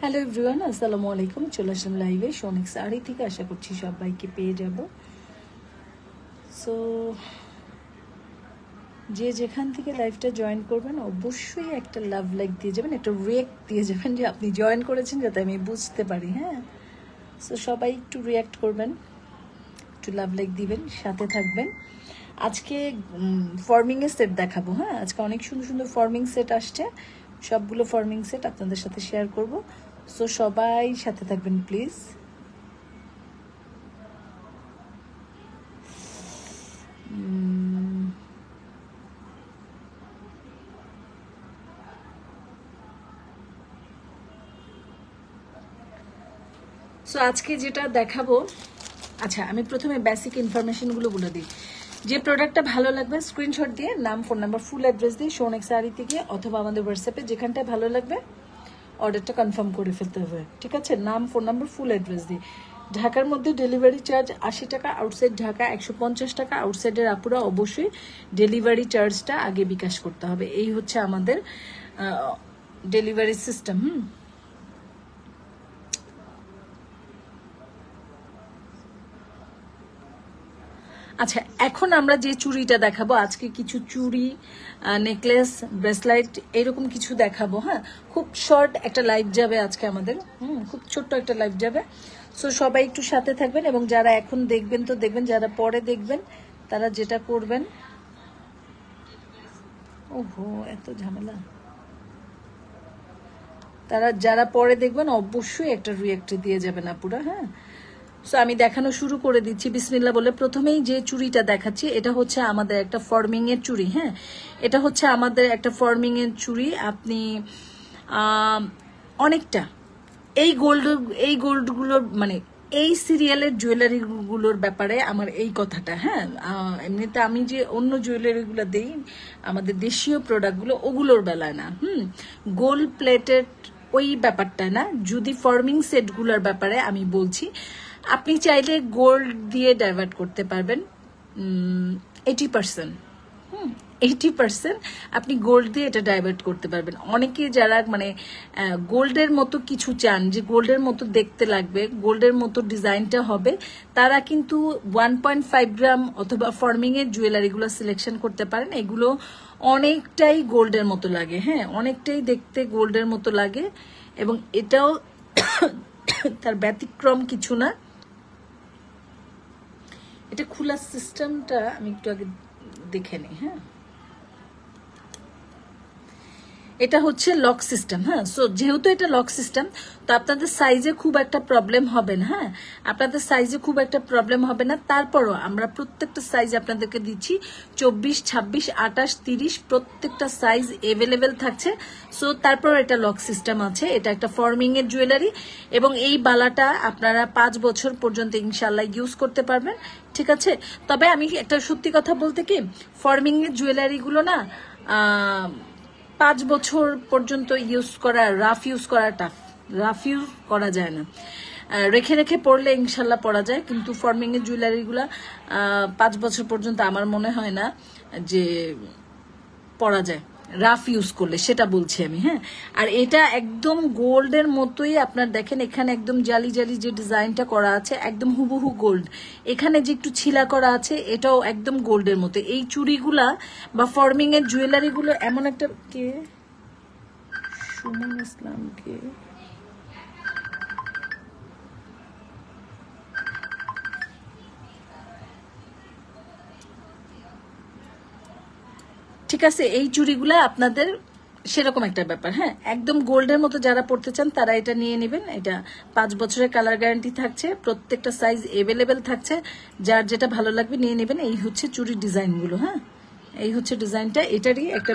Hello everyone, আসসালামু আলাইকুম। চলে আসলাম লাইভে সোনিক শাড়ি থেকে। আশা করছি সবাইকে পেয়ে যাব। সো যে যেখান থেকে লাইভটা জয়েন করবেন অবশ্যই একটা লাভ লাইক দিয়ে যাবেন, একটা রিয়াক্ট দিয়ে যাবেন যে আপনি জয়েন করেছেন, যাতে আমি বুঝতে পারি। হ্যাঁ, সো সবাই একটু রিয়াক্ট করবেন, একটু লাভ লাইক দিবেন, সাথে থাকবেন। আজকে ফর্মিংয়ের সেট দেখাবো। হ্যাঁ, আজকে অনেক সুন্দর সুন্দর ফর্মিং সেট আসছে, সবগুলো ফর্মিং সেট আপনাদের সাথে শেয়ার করব। সো সবাই সাথে থাকবেন প্লিজ। সো আজকে যেটা দেখাবো, আচ্ছা আমি প্রথমে বেসিক ইনফরমেশনগুলো বলে দিই। যে প্রোডাক্টটা ভালো লাগবে স্ক্রিনশট দিয়ে নাম, ফোন নাম্বার, ফুল অ্যাড্রেস দিয়ে সোনেক শাড়ি থেকে অথবা আমাদের হোয়াটসঅ্যাপে যেখানটায় ভালো লাগবে অর্ডারটা কনফার্ম করে ফেলতে হবে। ঠিক আছে, নাম, ফোন নাম্বার, ফুল অ্যাড্রেস দিয়ে। ঢাকার মধ্যে ডেলিভারি চার্জ 80 টাকা, আউটসাইড ঢাকা 150 টাকা। আউটসাইডের আপুরা অবশ্যই ডেলিভারি চার্জটা আগে বিকাশ করতে হবে। এই হচ্ছে আমাদের ডেলিভারি সিস্টেম। আচ্ছা, এখন আমরা যে চুড়িটা দেখাবো আজকে, কিছু চুড়ি, নেকলেস, ব্রেসলাইট এরকম কিছু দেখাবো। হ্যাঁ, খুব শর্ট একটা লাইভ যাবে আজকে আমাদের। খুব ছোট্ট একটা লাইভ যাবে। সো সবাই একটু সাথে থাকবেন, এবং যারা এখন দেখবেন তো দেখবেন, যারা পরে দেখবেন তারা যেটা করবেন, ওহো এত ঝামেলা, তারা যারা পরে দেখবেন অবশ্যই একটা রিয়েক্ট দিয়ে যাবেন আপুরা। হ্যাঁ, সো আমি দেখানো শুরু করে দিচ্ছি বিসমিল্লাহ বলে। প্রথমেই যে চুড়িটা দেখাচ্ছি এটা হচ্ছে আমাদের একটা ফর্মিং এর চুড়ি। হ্যাঁ, এটা হচ্ছে আমাদের একটা ফর্মিং এর চুড়ি। আপনি অনেকটা এই গোল্ডগুলোর মানে এই সিরিয়ালের জুয়েলারিগুলোর ব্যাপারে আমার এই কথাটা। হ্যাঁ, এমনিতে আমি যে অন্য জুয়েলারিগুলো দেই, আমাদের দেশীয় প্রোডাক্টগুলো, ওগুলোর বেলায় না। গোল্ড প্লেটেড ওই ব্যাপারটা না। যদি ফর্মিং সেটগুলোর ব্যাপারে আমি বলছি, আপনি চাইলে গোল্ড দিয়ে ডাইভার্ট করতে পারবেন 80%। 80% আপনি গোল্ড দিয়ে এটা ডাইভার্ট করতে পারবেন। অনেকে যারা মানে গোল্ডের মতো কিছু চান, যে গোল্ডের মতো দেখতে লাগবে, গোল্ডের মতো ডিজাইনটা হবে, তারা কিন্তু 1.5 গ্রাম অথবা ফর্মিং এর জুয়েলারিগুলো সিলেকশন করতে পারেন। এগুলো অনেকটাই গোল্ডের মতো লাগে। হ্যাঁ, অনেকটাই দেখতে গোল্ডের মতো লাগে, এবং এটাও তার ব্যতিক্রম কিছু না। এটা খোলার সিস্টেমটা আমি একটু আগে দেখে নিই। হ্যাঁ, এটা হচ্ছে লক সিস্টেম। হ্যাঁ, সো যেহেতু এটা লক সিস্টেম, তো আপনাদের সাইজে খুব একটা প্রবলেম হবে না। হ্যাঁ, আপনাদের সাইজে খুব একটা প্রবলেম হবে না। তারপরও আমরা প্রত্যেকটা সাইজ আপনাদেরকে দিচ্ছি, 24, 26, 28, 30 প্রত্যেকটা সাইজ এভেলেবেল থাকছে। সো তারপর এটা লক সিস্টেম আছে। এটা একটা ফর্মিং এর জুয়েলারি, এবং এই বালাটা আপনারা 5 বছর পর্যন্ত ইনশাল্লাহ ইউজ করতে পারবেন। ঠিক আছে, তবে আমি একটা সত্যি কথা বলতে কি, ফর্মিং এর জুয়েলারিগুলো না 5 বছর পর্যন্ত ইউজ করা, রাফ ইউজ করা টাফ, রাফ ইউজ করা যায় না। রেখে রেখে পড়লে ইনশাল্লাহ পড়া যায়, কিন্তু ফর্মিং এর জুয়েলারিগুলা 5 বছর পর্যন্ত আমার মনে হয় না যে পড়া যায় রাফ ইউজ করলে, সেটা বলছি আমি। হ্যাঁ, আর এটা একদম গোল্ডের মতোই। আপনার দেখেন এখানে একদম জালি জালি যে ডিজাইনটা করা আছে, একদম হুবহু গোল্ড। এখানে যে একটু ছিলা করা আছে, এটাও একদম গোল্ডের মতো। এই চুড়িগুলা বা ফর্মিং এর জুয়েলারিগুলো এমন একটা, কে সুমন ইসলামকে, ঠিক আছে, এই চুড়িগুলা আপনাদের সেরকম একটা ব্যাপার। হ্যাঁ, একদম গোল্ডের মতো যারা পড়তে চান তারা এটা নিয়ে নেবেন। এটা 5 বছরের কালার গ্যারান্টি থাকছে, প্রত্যেকটা সাইজ এভেলেবেল থাকছে, যার যেটা ভালো লাগবে নিয়ে নেবেন। এই হচ্ছে চুড়ির ডিজাইনগুলো। হ্যাঁ, এই হচ্ছে ডিজাইনটা, এটারই একটা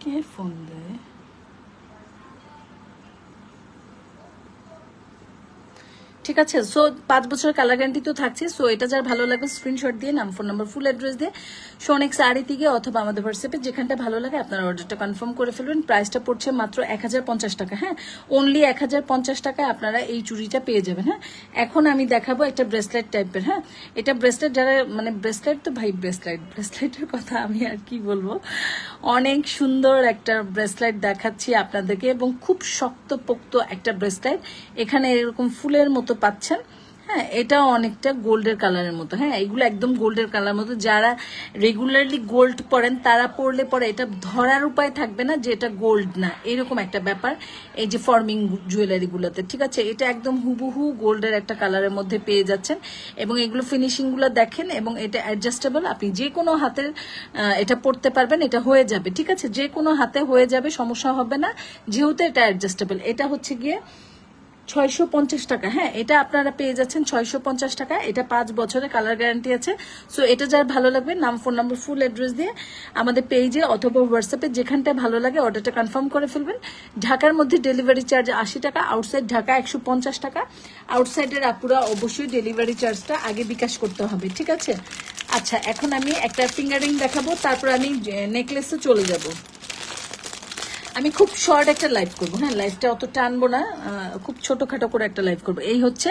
কে ফোন দেয়। ঠিক ঠিক আছে। সো 5 বছরের কালার গ্যারান্টি তো থাকছে। সো এটা যার ভালো লাগবে স্ক্রিনশট দিয়ে নাম, ফোন নাম্বার, ফুল অ্যাড্রেস দিয়ে সোনেক্স আড়িতে গিয়ে অথবা আমাদের হোয়াটসঅ্যাপে যেখানটা ভালো লাগে আপনারা অর্ডারটা কনফার্ম করে ফেলবেন। প্রাইসটা পড়ছে মাত্র 1050 টাকা। হ্যাঁ, অনলি 1050 টাকায় আপনারা এই চুড়িটা পেয়ে যাবেন। হ্যাঁ, এখন আমি দেখাবো একটা ব্রেসলেট টাইপের। হ্যাঁ, এটা ব্রেসলেট যারা মানে ব্রেসলেট তো ভাই ব্রেসলেটের কথা আমি আর কি বলবো, অনেক সুন্দর একটা ব্রেসলেট দেখাচ্ছি আপনাদেরকে এবং খুব শক্তপোক্ত একটা ব্রেসলেট। এখানে এরকম ফুলের মতো পাচ্ছেন। হ্যাঁ, এটা অনেকটা গোল্ডের কালারের মতো। হ্যাঁ, এগুলো একদম গোল্ডের কালার মতো। যারা রেগুলারলি গোল্ড পরেন তারা পরলে পরে এটা ধরার উপায় থাকবে না যে এটা গোল্ড না, এরকম একটা ব্যাপার এই যে ফর্মিং জুয়েলারিগুলোতে। ঠিক আছে, এটা একদম হুবহু গোল্ডের একটা কালারের মধ্যে পেয়ে যাচ্ছেন এবং এগুলো ফিনিশিংগুলো দেখেন এবং এটা অ্যাডজাস্টেবল, আপনি যে কোনো হাতের এটা পরতে পারবেন, এটা হয়ে যাবে। ঠিক আছে, যে কোনো হাতে হয়ে যাবে, সমস্যা হবে না যেহেতু এটা অ্যাডজাস্টেবল। এটা হচ্ছে গিয়ে 650 টাকা। হ্যাঁ, এটা আপনারা পেয়ে যাচ্ছেন 650 টাকা। এটা 5 বছরের কালার গ্যারান্টি আছে। সো এটা যার ভালো লাগবে নাম, ফোন নাম্বার, ফুল অ্যাড্রেস দিয়ে আমাদের পেজে অথবা হোয়াটসঅ্যাপে যেখানটায় ভালো লাগে অর্ডারটা কনফার্ম করে ফেলবেন। ঢাকার মধ্যে ডেলিভারি চার্জ 80 টাকা, আউটসাইড ঢাকা 150 টাকা। আউটসাইডের আপুরা অবশ্যই ডেলিভারি চার্জটা আগে বিকাশ করতে হবে। ঠিক আছে, আচ্ছা এখন আমি একটা ফিঙ্গারিং দেখাবো, তারপর আমি নেকলেসে চলে যাব। আমি খুব শর্ট একটা লাইভ করবো। হ্যাঁ, লাইভটা অত টানবো না, খুব ছোটখাটো করে একটা লাইভ করবো। এই হচ্ছে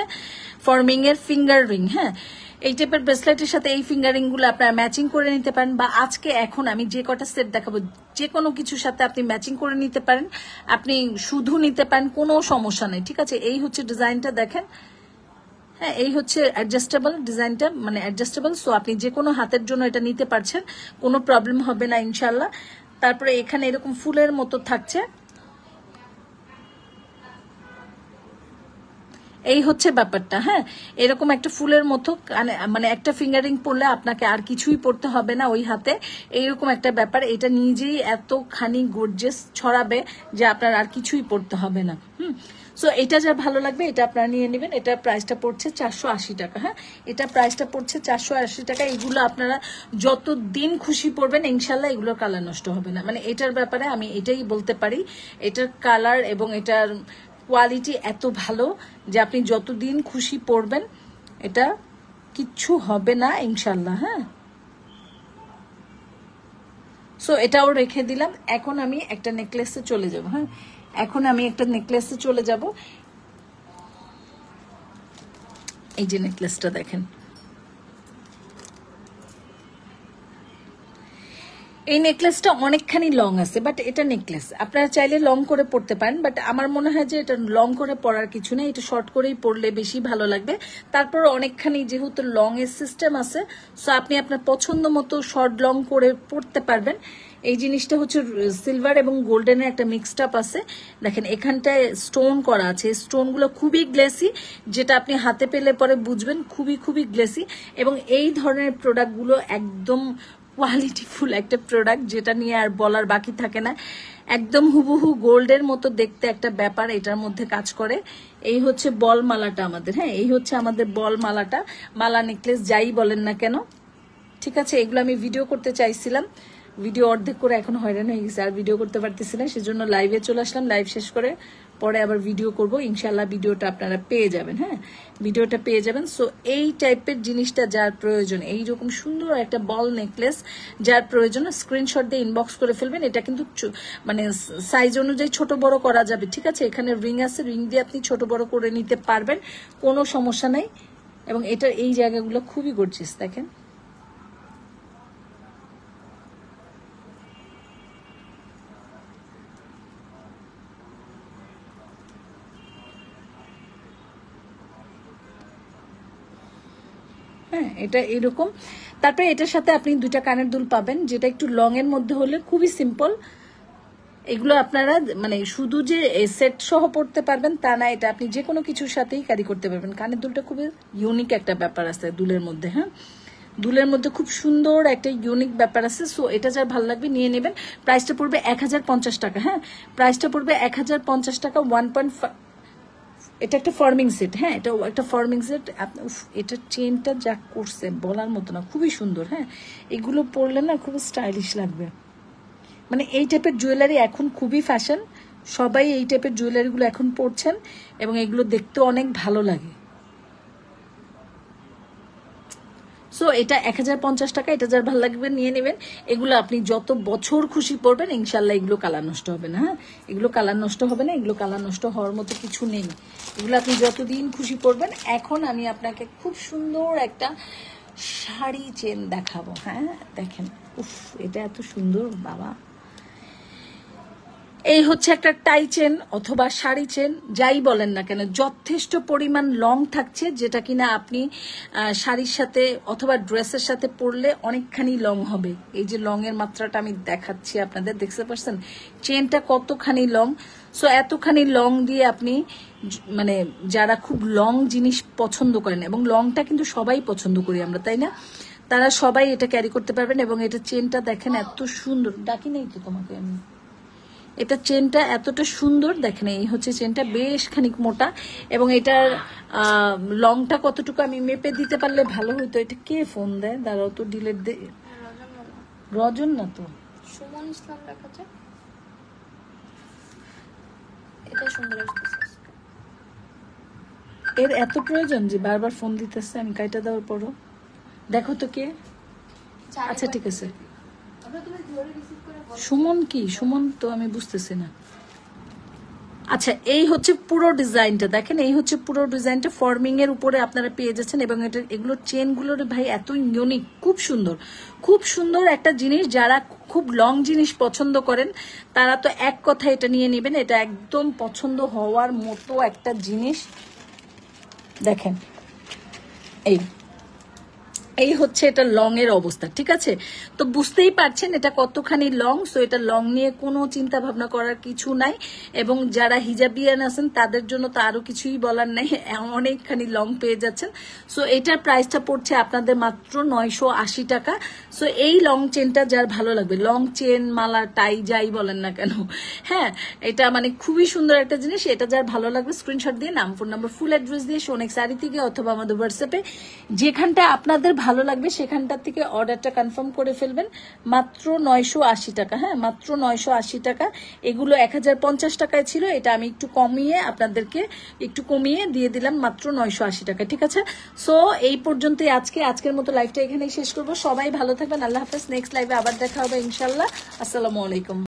ফর্মিং এর ফিঙ্গার রিং। হ্যাঁ, এই টাইপের ব্রেসলেটের সাথে এই ফিঙ্গারিং গুলো আপনারা ম্যাচিং করে নিতে পারেন, বা আজকে এখন আমি যে কটা সেট দেখাবো যে কোনো কিছুর সাথে আপনি ম্যাচিং করে নিতে পারেন, আপনি শুধু নিতে পারেন, কোনো সমস্যা নেই। ঠিক আছে, এই হচ্ছে ডিজাইনটা দেখেন। হ্যাঁ, এই হচ্ছে অ্যাডজাস্টেবল ডিজাইনটা, মানে অ্যাডজাস্টেবল। সো আপনি যে কোনো হাতের জন্য এটা নিতে পারছেন, কোনো প্রবলেম হবে না ইনশাল্লাহ। তারপরে এখানে এরকম ফুলের মতো থাকছে, এই হচ্ছে ব্যাপারটা। হ্যাঁ, এরকম একটা ফুলের মতো মানে একটা ফিঙ্গারিং পরলে আপনাকে আর কিছুই পড়তে হবে না ওই হাতে, এইরকম একটা ব্যাপার। এটা নিজেই এতখানি গর্জিয়াস ছড়াবে যে আপনার আর কিছুই পড়তে হবে না। সো এটা যা ভালো লাগবে এটা আপনারা নিয়ে নেবেন। এটা প্রাইসটা পড়ছে 480 টাকা। হ্যাঁ, এটা প্রাইসটা পড়ছে 480 টাকা। এগুলো আপনারা যত দিন খুশি পড়বেন ইনশাল্লাহ এগুলোর কালার নষ্ট হবে না। মানে এটার ব্যাপারে আমি এটাই বলতে পারি, এটার কালার এবং এটার কোয়ালিটি এত ভালো যে আপনি যতদিন খুশি পরবেন এটা কিচ্ছু হবে না ইনশাল্লাহ। হ্যাঁ, সো এটাও রেখে দিলাম। এখন আমি একটা নেকলেসে চলে যাব। হ্যাঁ, এখন আমি একটা নেকলেসে চলে যাব। এই যে নেকলেসটা দেখেন, এই নেকলেসটা অনেকখানি লং আছে, বাট এটা নেকলেস আপনারা চাইলে লং করে পড়তে পারেন, বাট আমার মনে হয় যে এটা লং করে পরার কিছু নেই, এটা শর্ট করেই পরলে বেশি ভালো লাগবে। তারপর অনেকখানি যেহেতু লং এর সিস্টেম আছে, সো আপনি আপনার পছন্দ মতো শর্ট লং করে পড়তে পারবেন। এই জিনিসটা হচ্ছে সিলভার এবং গোল্ডেনের একটা মিক্সড আপ আছে। দেখেন এখানটায় স্টোন করা আছে, স্টোনগুলো খুবই গ্লেসি, যেটা আপনি হাতে পেলে পরে বুঝবেন খুবই খুবই গ্লেসি। এবং এই ধরনের প্রোডাক্টগুলো একদম কোয়ালিটিফুল একটা প্রোডাক্ট, যেটা নিয়ে আর বলার বাকি থাকে না। একদম হুবহু গোল্ডের মতো দেখতে একটা ব্যাপার এটার মধ্যে কাজ করে। এই হচ্ছে বল মালাটা আমাদের। হ্যাঁ, এই হচ্ছে আমাদের বল মালাটা, মালা নেকলেস যাই বলেন না কেন। ঠিক আছে, এগুলো আমি ভিডিও করতে চাইছিলাম, ভিডিও অর্ধেক করে এখন হয়রান হয়ে গেছে, আর ভিডিও করতে পারতেছি না, সেজন্য লাইভে চলে আসলাম। লাইভ শেষ করে পরে আবার ভিডিও করব ইনশাল্লাহ। ভিডিওটা আপনারা পেয়ে যাবেন। হ্যাঁ, ভিডিওটা পেয়ে যাবেন। সো এই টাইপের জিনিসটা যার প্রয়োজন, এইরকম সুন্দর একটা বল নেকলেস যার প্রয়োজন, স্ক্রিনশট দিয়ে ইনবক্স করে ফেলবেন। এটা কিন্তু মানে সাইজ অনুযায়ী ছোট বড় করা যাবে। ঠিক আছে, এখানে রিং আছে, রিং দিয়ে আপনি ছোট বড় করে নিতে পারবেন, কোনো সমস্যা নাই। এবং এটার এই জায়গাগুলো খুবই গর্জিয়াস দেখেন। হ্যাঁ, এটা এরকম। তারপরে এটার সাথে আপনি দুইটা কানের দুল পাবেন, যেটা একটু লং এর মধ্যে হলে খুবই সিম্পল। এগুলো আপনারা মানে শুধু যে সেট সহ পড়তে পারবেন তা না, এটা আপনি যে কোনো কিছুর সাথেই ক্যারি করতে পারবেন। কানের দুলটা খুবই ইউনিক একটা ব্যাপার আছে দুলের মধ্যে। হ্যাঁ, দুলের মধ্যে খুব সুন্দর একটা ইউনিক ব্যাপার আছে। সো এটা যার ভালো লাগবে নিয়ে নেবেন। প্রাইসটা পড়বে 1050 টাকা। হ্যাঁ, প্রাইসটা পড়বে 1050 টাকা। 1.5, এটা একটা ফর্মিং সেট। হ্যাঁ, এটা একটা ফর্মিং সেট। এটা চেনটা যা করছে বলার মতো না, খুবই সুন্দর। হ্যাঁ, এগুলো পরলে না খুব স্টাইলিশ লাগবে। মানে এই টাইপের জুয়েলারি এখন খুবই ফ্যাশন, সবাই এই টাইপের জুয়েলারিগুলো এখন পরছেন এবং এগুলো দেখতে অনেক ভালো লাগে। সো এটা 1050 টাকা। এটা যার ভালো লাগবে নিয়ে নেবেন। এগুলো আপনি যত বছর খুশি পরবেন ইনশাল্লাহ এগুলো কালার নষ্ট হবে না। হ্যাঁ, এগুলো কালার নষ্ট হবে না, এগুলো কালার নষ্ট হওয়ার মতো কিছু নেই। এগুলো আপনি যতদিন খুশি পরবেন। এখন আমি আপনাকে খুব সুন্দর একটা শাড়ি চেন দেখাবো। হ্যাঁ দেখেন, উফ এটা এত সুন্দর বাবা। এই হচ্ছে একটা টাই চেন অথবা শাড়ি চেন, যাই বলেন না কেন, যথেষ্ট পরিমাণ লং থাকছে, যেটা কিনা আপনি শাড়ির সাথে অথবা ড্রেসের সাথে পরলে অনেকখানি লং হবে। এই যে লং এর মাত্রাটা আমি দেখাচ্ছি আপনাদের, দেখতে পাচ্ছেন চেনটা কতখানি লং। সো এতখানি লং দিয়ে আপনি মানে যারা খুব লং জিনিস পছন্দ করেন, এবং লংটা কিন্তু সবাই পছন্দ করি আমরা, তাই না, তারা সবাই এটা ক্যারি করতে পারবেন। এবং এটা চেনটা দেখেন এত সুন্দর, ডাকি নেই তো তোমাকে আমি, এটা চেনটা এতটা সুন্দর দেখেন। এই হচ্ছে চেনটা, বেশ খানিক মোটা, এবং এটার লংটা কতটুকু আমি মেপে দিতে পারলে ভালো হইতো। এটা কে ফোন দেয়, দাঁড়াও তো ডিলেট দে। রজন না তো, সুমন ইসলাম দেখাচ্ছে। এটা সুন্দর আসতেছে। এর এত প্রয়োজন যে বারবার ফোন দিতেছে, আমি কাইটা দেওয়ার পরও। দেখো তো কে। আচ্ছা ঠিক আছে, সুমন কি, সুমন তো আমি বুঝতেছি না। আচ্ছা এই হচ্ছে পুরো ডিজাইনটা দেখেন, এই হচ্ছে পুরো ডিজাইনটা ফর্মিং এর উপরে আপনারা পেয়ে যাচ্ছেন। এবং এটা এগুলোর চেনগুলোর ভাই এত ইউনিক, খুব সুন্দর, খুব সুন্দর একটা জিনিস। যারা খুব লং জিনিস পছন্দ করেন তারা তো এক কথা এটা নিয়ে নেবেন। এটা একদম পছন্দ হওয়ার মতো একটা জিনিস। দেখেন এই হচ্ছে এটা লং এর অবস্থা, ঠিক আছে। তো বুঝতেই পারছেন এটা কতখানি লং। সো এটা লং নিয়ে কোনো চিন্তা ভাবনা করার কিছু নাই। এবং যারা হিজাবিয়ান আছেন তাদের জন্য তো আরো কিছুই বলার নাই, অনেকখানি লং পেয়ে যাচ্ছেন। সো এটার প্রাইসটা পড়ছে আপনাদের মাত্র 980 টাকা। সো এই লং চেনটা যার ভালো লাগবে, লং চেন, মালা, টাই যাই বলেন না কেন, হ্যাঁ এটা মানে খুবই সুন্দর একটা জিনিস। এটা যার ভালো লাগবে স্ক্রিনশট দিয়ে নাম, ফোন নাম্বার, ফুল অ্যাড্রেস দিয়ে সোনেক শাড়ি থেকে অথবা আমাদের হোয়াটসঅ্যাপে যেখানটা আপনাদের ভালো লাগবে সেখানটা থেকে অর্ডারটা কনফার্ম করে ফেলবেন। মাত্র 980 টাকা। হ্যাঁ মাত্র 980 টাকা। এগুলো 1050 টাকায় ছিল, এটা আমি একটু কমিয়ে আপনাদেরকে একটু কমিয়ে দিয়ে দিলাম মাত্র 980 টাকা, ঠিক আছে। সো এই পর্যন্তই আজকের মতো লাইভটা এখানেই শেষ করবো। সবাই ভালো থাকবেন, আল্লাহ হাফেজ। নেক্সট লাইভে আবার দেখা হবে ইনশাল্লাহ। আসসালামু আলাইকুম।